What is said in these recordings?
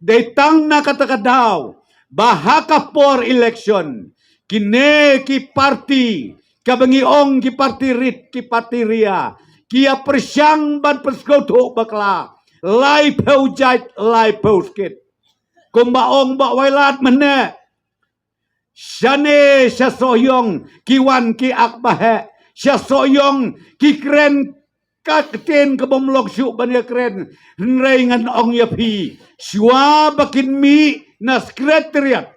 Datang na katakadaw, bahaka for election, kine ki party, kabangiong ki party rit, ki party ria, kia persyang ban persgoto bakla, lai peujait, lai peuskit. Kumbaong bakwailat mene, syane sya soyong, kiwan ki akbahe, sya soyong, ki kren kakten kebomlok syuk banya kren, nrengan ong yapi, syua bakin mi na sekretariat,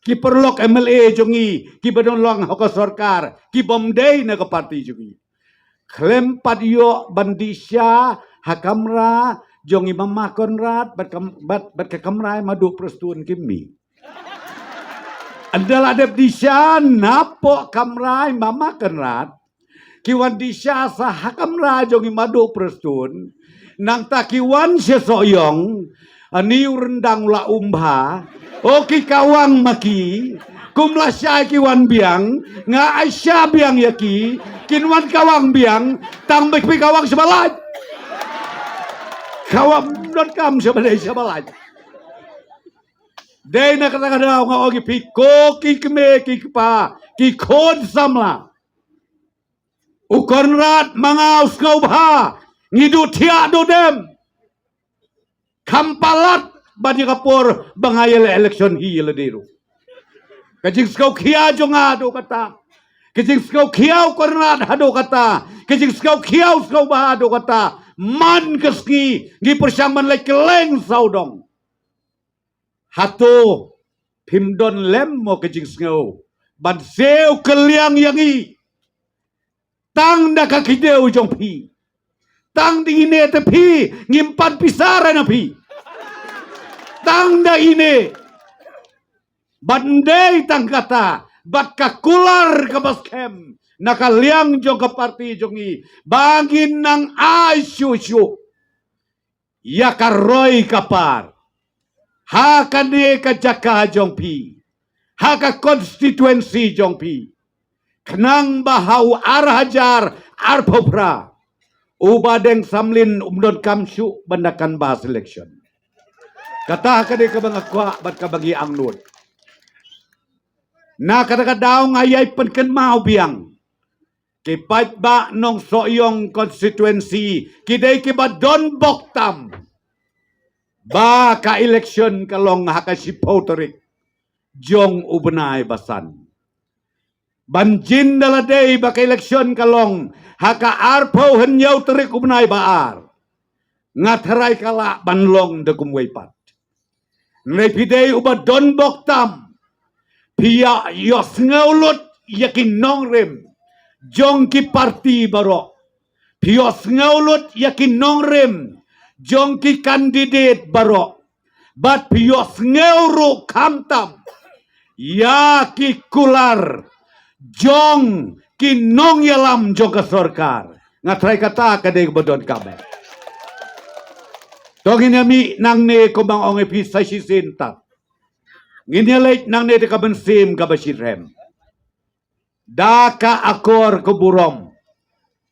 ki perlok MLA jongi, ki badonlong hoko sorkar, ki bomday na ke parti jongi. Klempat yo bandisya hakamra jongi mama Konrad bat kekamrai madu perstun kimi. Adalah debdisya napo kamrai mama Konrad kiwan disya sa hakamra jongi madu perstun nang takiwan sesoyong ani rendang la umba oki kawang maki kumla syai kiwan biang nga Aisyah biang yaki kinwan kawang biang tang bekpi kawang sebalaj kawang non kam sebalaj sebalaj day na katakadaw nga ogi piko kikme kikpa kikod samla ukonrat mga usgaw ba ngidut hiya do dem kampalat badi kapor bangayal election hiya ladero kajing skaw kiya jo nga do kata kajing skaw kiyaw konrad hado kata kajing skaw kiyaw skaw ba hado kata man keski gi persyaman lek keleng saudong hato pimdon lem mo kajing skaw ban sew keliang yangi tang da kakideu jong pi tang di ine te pi ngimpan pisara na pi tang da ine bandai tang kata bat kakular ke baskem nakaliang jong ke parti jongi bangin nang aisyusyu ya karoi kapar hakane ka jaka jong pi haka konstituensi jong pi kenang bahau arhajar arpopra ubadeng samlin umdon kamsyu bandakan bahas election kata kade kabang akwa bat kabagi angnut na kadakadaw ngayay penken mau biang kipait ba nong soyong konstituensi kiday kiba don boktam ba ka election kalong hakasipoterik jong ubenay basan banjin daladay ba ka election kalong haka arpo henyaw terik ubenay baar ngatharay kala banlong de kumwaypat nrepiday uba don boktam pia yos ngaulut yakin nongrem jong ki parti baro pios ngaulut yakin nongrem jong ki kandidat baro bat pios ngauru kamtam ya ki kular jong ki nong yalam jong ka sorkar ngatray kata kadai bodon kabe tongin yami nang ne kumang ong episa sisinta nginyalit nang ne ka bensim ka basirem daka akor kuburom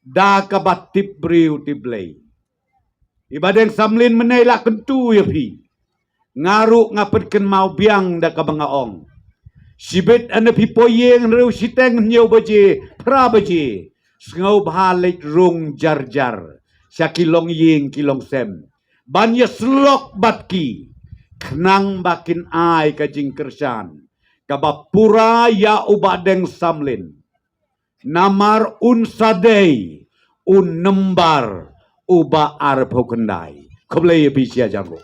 daka batip briu tiblay ibadeng samlin menela kentu yapi ngaru ngapetken mau biang da ka bangaong sibet ane pipoyeng reu siteng nyau baje pra baje sngau bhalik rung jar jar syakilong ying kilong sem banya slok batki kenang bakin ai kajing kersan kabapura ya ubadeng samlin namar unsadei un nembar uba arpo kendai koblei bisya jango